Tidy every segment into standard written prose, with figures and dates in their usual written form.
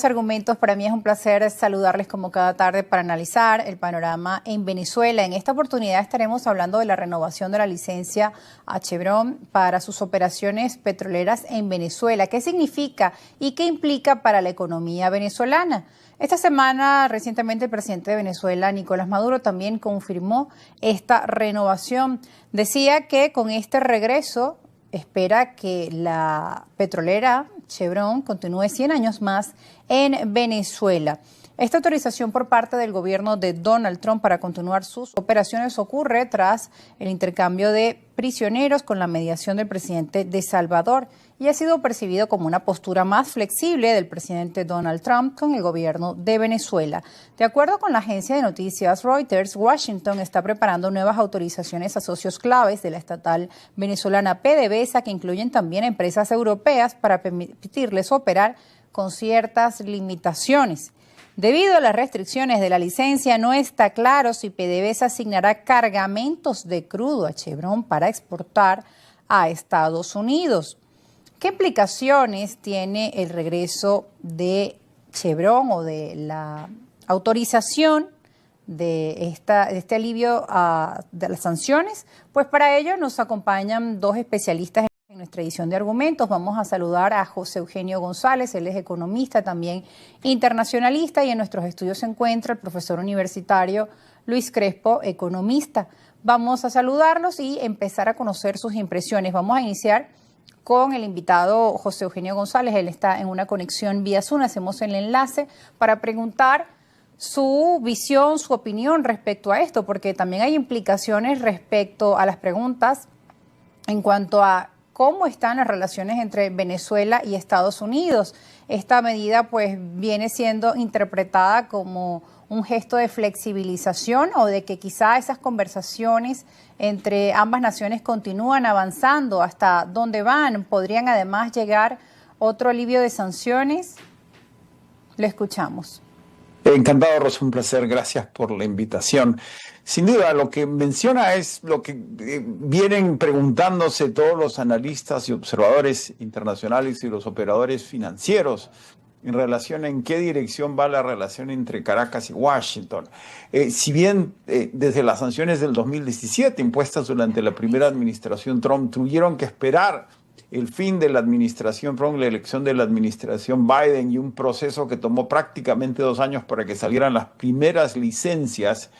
Argumentos, para mí es un placer saludarles como cada tarde para analizar el panorama en Venezuela. En esta oportunidad estaremos hablando de la renovación de la licencia a Chevron para sus operaciones petroleras en Venezuela. ¿Qué significa y qué implica para la economía venezolana? Esta semana, recientemente, el presidente de Venezuela, Nicolás Maduro, también confirmó esta renovación. Decía que con este regreso espera que la petrolera Chevron continúe 100 años más en Venezuela. Esta autorización por parte del gobierno de Donald Trump para continuar sus operaciones ocurre tras el intercambio de prisioneros con la mediación del presidente de Salvador y ha sido percibido como una postura más flexible del presidente Donald Trump con el gobierno de Venezuela. De acuerdo con la agencia de noticias Reuters, Washington está preparando nuevas autorizaciones a socios claves de la estatal venezolana PDVSA, que incluyen también empresas europeas, para permitirles operar con ciertas limitaciones. Debido a las restricciones de la licencia, no está claro si PDVSA asignará cargamentos de crudo a Chevron para exportar a Estados Unidos. ¿Qué implicaciones tiene el regreso de Chevron o de la autorización de este alivio de las sanciones? Pues para ello nos acompañan dos especialistas en nuestra edición de Argumentos. Vamos a saludar a José Eugenio González, él es economista, también internacionalista, y en nuestros estudios se encuentra el profesor universitario Luis Crespo, economista. Vamos a saludarlos y empezar a conocer sus impresiones. Vamos a iniciar con el invitado José Eugenio González. Él está en una conexión vía Zoom. Hacemos el enlace para preguntar su visión, su opinión respecto a esto, porque también hay implicaciones respecto a las preguntas en cuanto a cómo están las relaciones entre Venezuela y Estados Unidos. Esta medida pues viene siendo interpretada como un gesto de flexibilización o de que quizá esas conversaciones entre ambas naciones continúan avanzando. ¿Hasta dónde van? ¿Podrían además llegar otro alivio de sanciones? Le escuchamos. Encantado, Rosa, un placer. Gracias por la invitación. Sin duda, lo que menciona es lo que vienen preguntándose todos los analistas y observadores internacionales y los operadores financieros en relación a en qué dirección va la relación entre Caracas y Washington. Si bien desde las sanciones del 2017 impuestas durante la primera administración Trump tuvieron que esperar el fin de la administración Trump, la elección de la administración Biden y un proceso que tomó prácticamente 2 años para que salieran las primeras licencias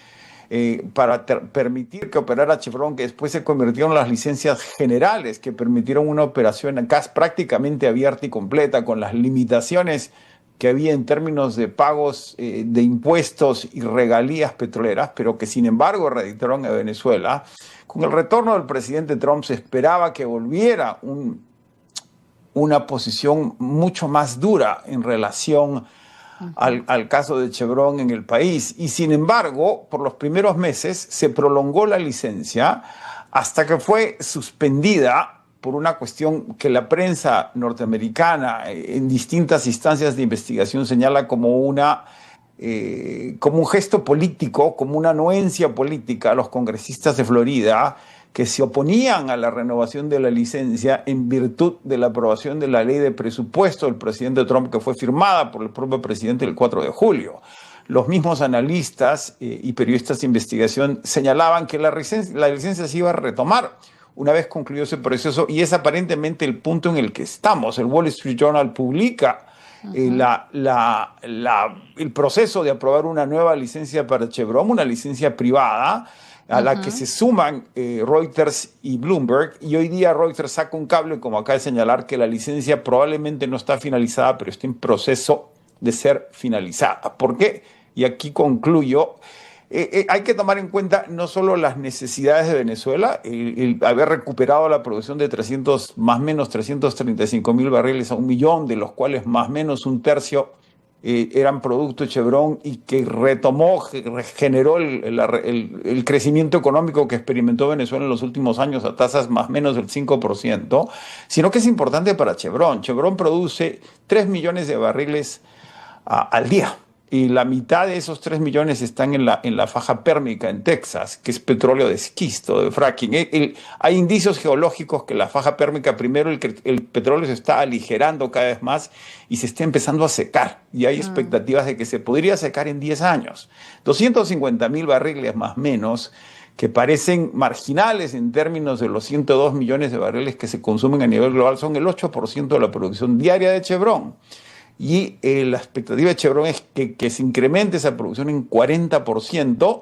para permitir que operara Chevron, que después se convirtieron en las licencias generales que permitieron una operación casi prácticamente abierta y completa, con las limitaciones que había en términos de pagos de impuestos y regalías petroleras, pero que sin embargo reeditaron a Venezuela. Con el retorno del presidente Trump se esperaba que volviera una posición mucho más dura en relación al caso de Chevron en el país. Y sin embargo, por los primeros meses se prolongó la licencia hasta que fue suspendida por una cuestión que la prensa norteamericana en distintas instancias de investigación señala como un gesto político, como una anuencia política a los congresistas de Florida que se oponían a la renovación de la licencia en virtud de la aprobación de la ley de presupuesto del presidente Trump, que fue firmada por el propio presidente el 4 de julio. Los mismos analistas y periodistas de investigación señalaban que la licencia se iba a retomar una vez concluido ese proceso, y es aparentemente el punto en el que estamos. El Wall Street Journal publica el proceso de aprobar una nueva licencia para Chevron, una licencia privada, a la que se suman Reuters y Bloomberg, y hoy día Reuters saca un cable, como acaba de señalar, que la licencia probablemente no está finalizada, pero está en proceso de ser finalizada. ¿Por qué? Y aquí concluyo. Hay que tomar en cuenta no solo las necesidades de Venezuela, el haber recuperado la producción de más o menos 335,000 barriles a 1 millón, de los cuales más o menos un tercio eran producto de Chevron, y que generó el crecimiento económico que experimentó Venezuela en los últimos años a tasas más o menos del 5%, sino que es importante para Chevron. Chevron produce 3 millones de barriles al día. y la mitad de esos 3 millones están en la faja pérmica en Texas, que es petróleo de esquisto, de fracking. Hay indicios geológicos que la faja pérmica, primero el petróleo se está aligerando cada vez más y se está empezando a secar. Y hay expectativas de que se podría secar en 10 años. 250.000 barriles más o menos, que parecen marginales en términos de los 102 millones de barriles que se consumen a nivel global, son el 8% de la producción diaria de Chevron. Y la expectativa de Chevron es que se incremente esa producción en 40%.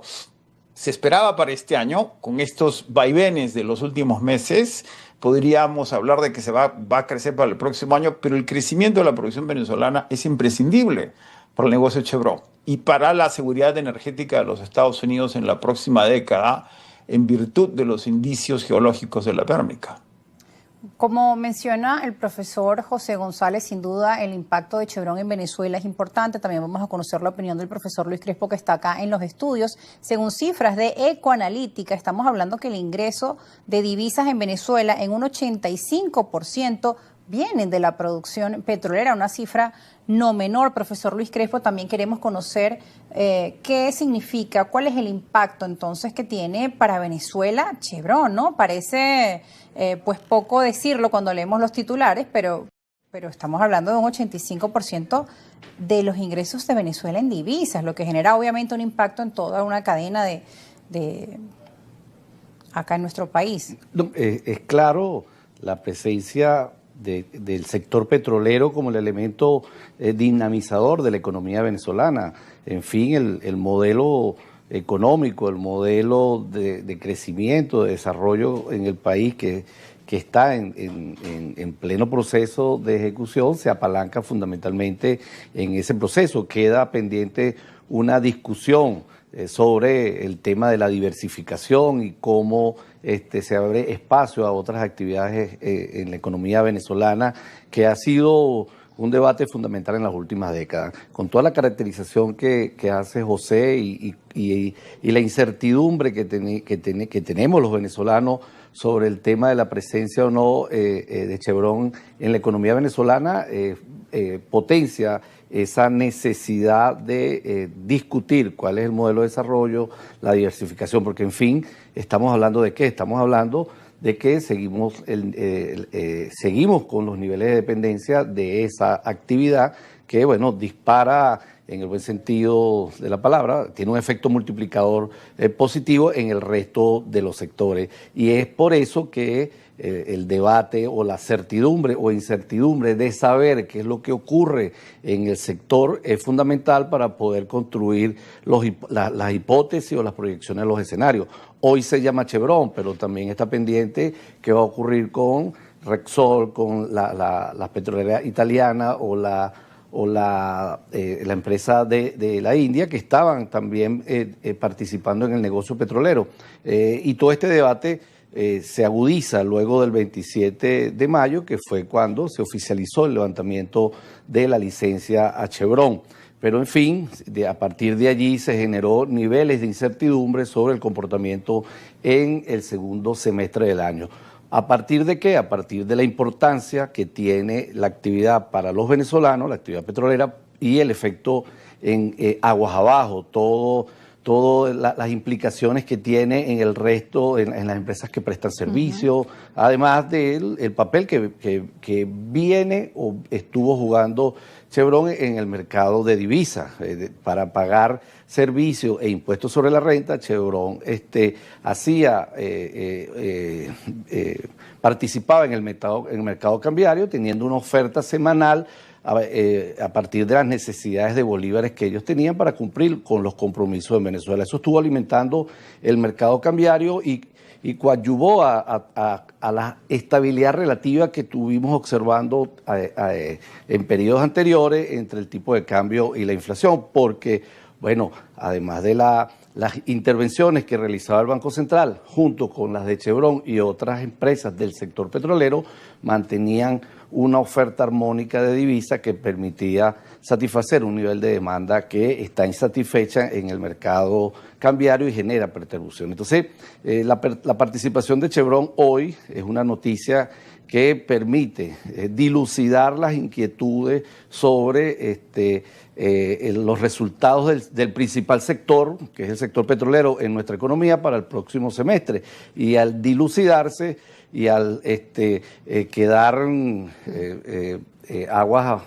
Se esperaba para este año, con estos vaivenes de los últimos meses, podríamos hablar de que va a crecer para el próximo año, pero el crecimiento de la producción venezolana es imprescindible para el negocio de Chevron y para la seguridad energética de los Estados Unidos en la próxima década, en virtud de los indicios geológicos de la pérmica. Como menciona el profesor José González, sin duda el impacto de Chevron en Venezuela es importante. También vamos a conocer la opinión del profesor Luis Crespo, que está acá en los estudios. Según cifras de Ecoanalítica, estamos hablando que el ingreso de divisas en Venezuela en un 85% vienen de la producción petrolera, una cifra no menor. Profesor Luis Crespo, también queremos conocer qué significa, cuál es el impacto entonces que tiene para Venezuela Chevron, ¿no? Parece pues poco decirlo cuando leemos los titulares, pero estamos hablando de un 85% de los ingresos de Venezuela en divisas, lo que genera obviamente un impacto en toda una cadena de acá en nuestro país. Es claro la presencia del sector petrolero como el elemento dinamizador de la economía venezolana. En fin, el modelo económico, el modelo de crecimiento, de desarrollo en el país que está en pleno proceso de ejecución, se apalanca fundamentalmente en ese proceso. Queda pendiente una discusión sobre el tema de la diversificación y cómo se abre espacio a otras actividades en la economía venezolana, que ha sido un debate fundamental en las últimas décadas. Con toda la caracterización que hace José y la incertidumbre que tenemos los venezolanos sobre el tema de la presencia o no de Chevron en la economía venezolana, potencia esa necesidad de discutir cuál es el modelo de desarrollo, la diversificación, porque en fin, estamos hablando de qué, estamos hablando de que seguimos con los niveles de dependencia de esa actividad que, bueno, dispara en el buen sentido de la palabra, tiene un efecto multiplicador positivo en el resto de los sectores. Y es por eso que el debate o la certidumbre o incertidumbre de saber qué es lo que ocurre en el sector es fundamental para poder construir las hipótesis o las proyecciones de los escenarios. Hoy se llama Chevron, pero también está pendiente qué va a ocurrir con Repsol, con la petrolera italiana o la empresa de la India, que estaban también participando en el negocio petrolero. Y todo este debate se agudiza luego del 27 de mayo, que fue cuando se oficializó el levantamiento de la licencia a Chevron. Pero, en fin, a partir de allí se generó niveles de incertidumbre sobre el comportamiento en el segundo semestre del año. ¿A partir de qué? A partir de la importancia que tiene la actividad para los venezolanos, la actividad petrolera, y el efecto en aguas abajo, todas las implicaciones que tiene en el resto, en las empresas que prestan servicio, además del papel que viene o estuvo jugando Chevron en el mercado de divisas. Para pagar servicios e impuestos sobre la renta, Chevron participaba en el mercado cambiario, teniendo una oferta semanal a partir de las necesidades de bolívares que ellos tenían para cumplir con los compromisos en Venezuela. Eso estuvo alimentando el mercado cambiario y coadyuvó a la estabilidad relativa que tuvimos observando en periodos anteriores entre el tipo de cambio y la inflación, porque, bueno, además de las intervenciones que realizaba el Banco Central, junto con las de Chevron y otras empresas del sector petrolero, mantenían una oferta armónica de divisa que permitía satisfacer un nivel de demanda que está insatisfecha en el mercado cambiario y genera perturbación. Entonces, la participación de Chevron hoy es una noticia que permite dilucidar las inquietudes sobre los resultados del principal sector, que es el sector petrolero en nuestra economía para el próximo semestre. Y al dilucidarse y al quedar aguas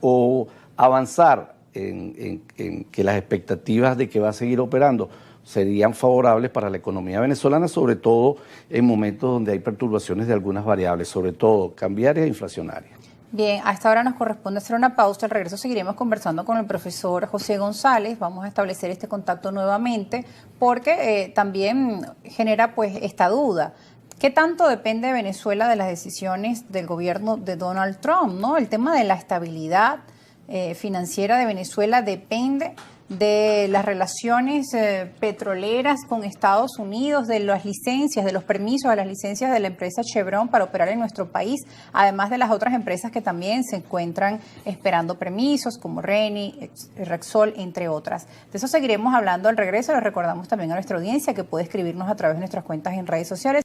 o avanzar en que las expectativas de que va a seguir operando serían favorables para la economía venezolana, sobre todo en momentos donde hay perturbaciones de algunas variables, sobre todo cambiarias e inflacionarias. Bien, a esta hora nos corresponde hacer una pausa. Al regreso seguiremos conversando con el profesor José González. Vamos a establecer este contacto nuevamente porque también genera pues esta duda. ¿Qué tanto depende Venezuela de las decisiones del gobierno de Donald Trump, ¿no? El tema de la estabilidad financiera de Venezuela depende de las relaciones petroleras con Estados Unidos, de las licencias, de los permisos, de las licencias de la empresa Chevron para operar en nuestro país, además de las otras empresas que también se encuentran esperando permisos, como Reni, Rexol, entre otras. De eso seguiremos hablando al regreso. Les recordamos también a nuestra audiencia que puede escribirnos a través de nuestras cuentas en redes sociales.